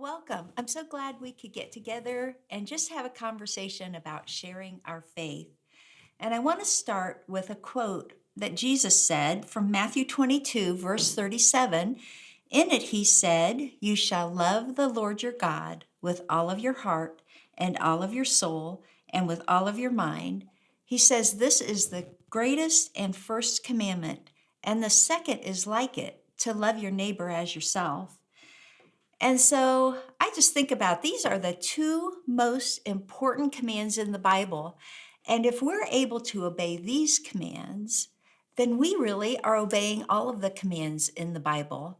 Welcome. I'm so glad we could get together and just have a conversation about sharing our faith. And I want to start with a quote that Jesus said from Matthew 22, verse 37. In it, he said, "You shall love the Lord your God with all of your heart and all of your soul and with all of your mind." He says, "This is the greatest and first commandment, and the second is like it, to love your neighbor as yourself." And so I just think about these are the two most important commands in the Bible. And if we're able to obey these commands, then we really are obeying all of the commands in the Bible.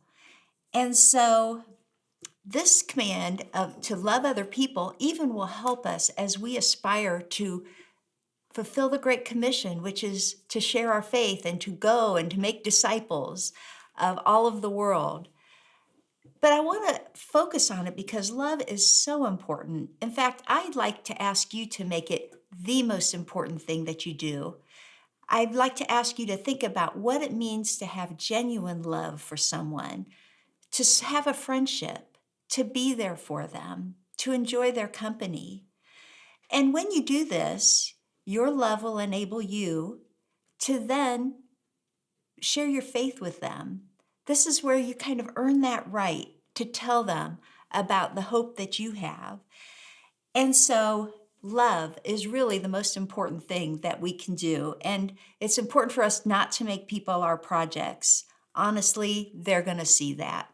And so this command of to love other people even will help us as we aspire to fulfill the Great Commission, which is to share our faith and to go and to make disciples of all of the world. But I want to focus on it because love is so important. In fact, I'd like to ask you to make it the most important thing that you do. I'd like to ask you to think about what it means to have genuine love for someone, to have a friendship, to be there for them, to enjoy their company. And when you do this, your love will enable you to then share your faith with them. This is where you kind of earn that right to tell them about the hope that you have. And so, love is really the most important thing that we can do. And it's important for us not to make people our projects. Honestly, they're going to see that.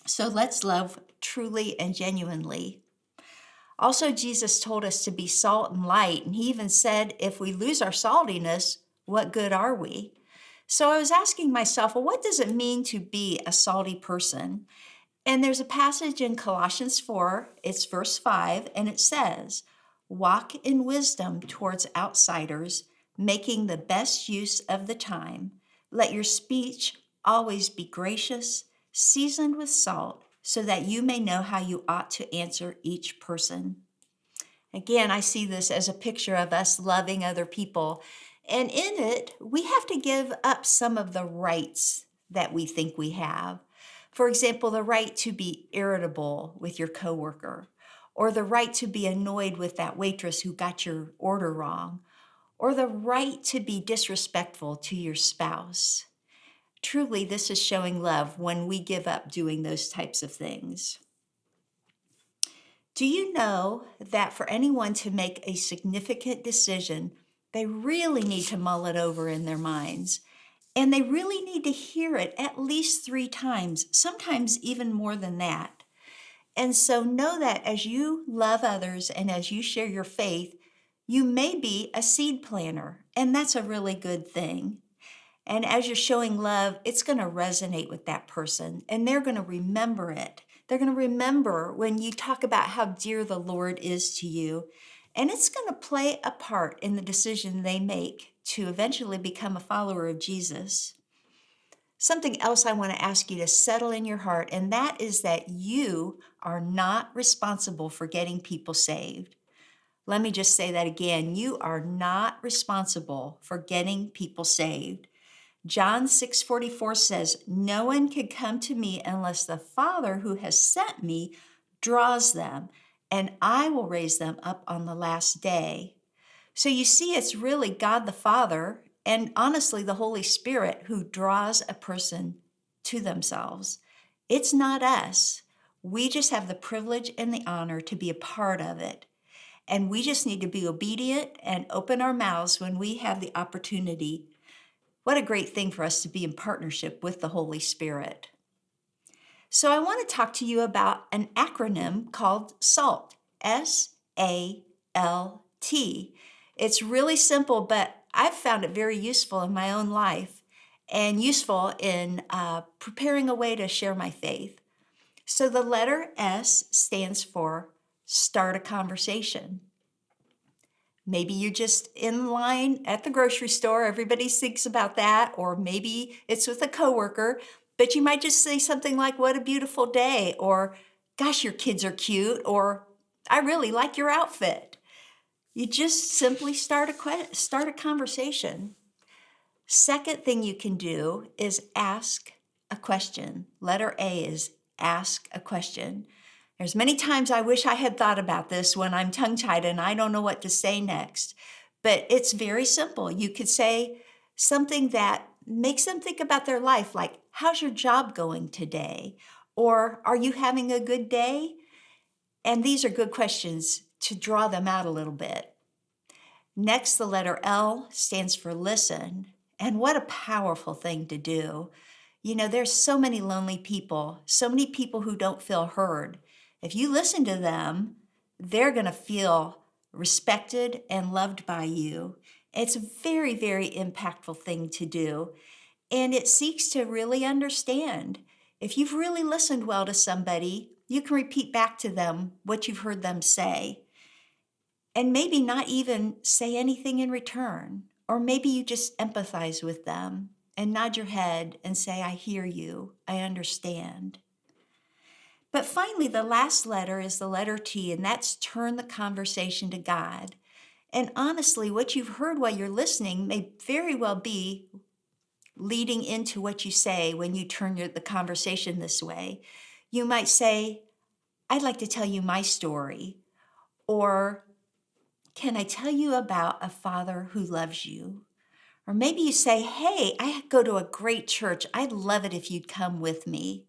So, let's love truly and genuinely. Also, Jesus told us to be salt and light. And he even said, if we lose our saltiness, what good are we? So I was asking myself, well, what does it mean to be a salty person? And there's a passage in Colossians 4, it's verse 5, and it says, "Walk in wisdom towards outsiders, making the best use of the time. Let your speech always be gracious, seasoned with salt, so that you may know how you ought to answer each person." Again, I see this as a picture of us loving other people. And in it, we have to give up some of the rights that we think we have. For example, the right to be irritable with your coworker, or the right to be annoyed with that waitress who got your order wrong, or the right to be disrespectful to your spouse. Truly, this is showing love when we give up doing those types of things. Do you know that for anyone to make a significant decision, they really need to mull it over in their minds? And they really need to hear it at least 3 times, sometimes even more than that. And so know that as you love others and as you share your faith, you may be a seed planter, and that's a really good thing. And as you're showing love, it's going to resonate with that person and they're going to remember it. They're going to remember when you talk about how dear the Lord is to you. And it's going to play a part in the decision they make to eventually become a follower of Jesus. Something else I want to ask you to settle in your heart, and that is that you are not responsible for getting people saved. Let me just say that again. You are not responsible for getting people saved. John 6:44 says, "No one can come to me unless the Father who has sent me draws them, and I will raise them up on the last day." So you see, it's really God the Father and honestly the Holy Spirit who draws a person to themselves. It's not us. We just have the privilege and the honor to be a part of it. And we just need to be obedient and open our mouths when we have the opportunity. What a great thing for us to be in partnership with the Holy Spirit. So I want to talk to you about an acronym called SALT, S-A-L-T. It's really simple, but I've found it very useful in my own life and useful in preparing a way to share my faith. So the letter S stands for start a conversation. Maybe you're just in line at the grocery store. Everybody thinks about that. Or maybe it's with a coworker, but you might just say something like, "What a beautiful day," or "Gosh, your kids are cute," or "I really like your outfit." You just simply start a conversation. Second thing you can do is ask a question. Letter A is ask a question. There's many times I wish I had thought about this when I'm tongue-tied and I don't know what to say next. But it's very simple. You could say something that makes them think about their life, like, how's your job going today? Or are you having a good day? And these are good questions to draw them out a little bit. Next, the letter L stands for listen. And what a powerful thing to do. You know, there's so many lonely people, so many people who don't feel heard. If you listen to them, they're going to feel respected and loved by you. It's a very, very impactful thing to do. And it seeks to really understand. If you've really listened well to somebody, you can repeat back to them what you've heard them say. And maybe not even say anything in return. Or maybe you just empathize with them and nod your head and say, I hear you, I understand. But finally, the last letter is the letter T, and that's turn the conversation to God. And honestly, what you've heard while you're listening may very well be leading into what you say when you turn the conversation this way. You might say, I'd like to tell you my story. Or, can I tell you about a father who loves you? Or maybe you say, hey, I go to a great church. I'd love it if you'd come with me.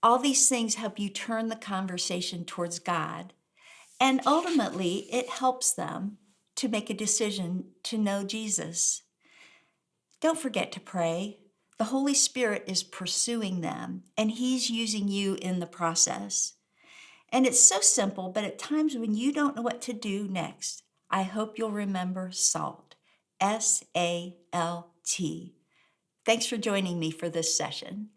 All these things help you turn the conversation towards God. And ultimately, it helps them to make a decision to know Jesus. Don't forget to pray. The Holy Spirit is pursuing them, and He's using you in the process. And it's so simple, but at times when you don't know what to do next, I hope you'll remember SALT, SALT. Thanks for joining me for this session.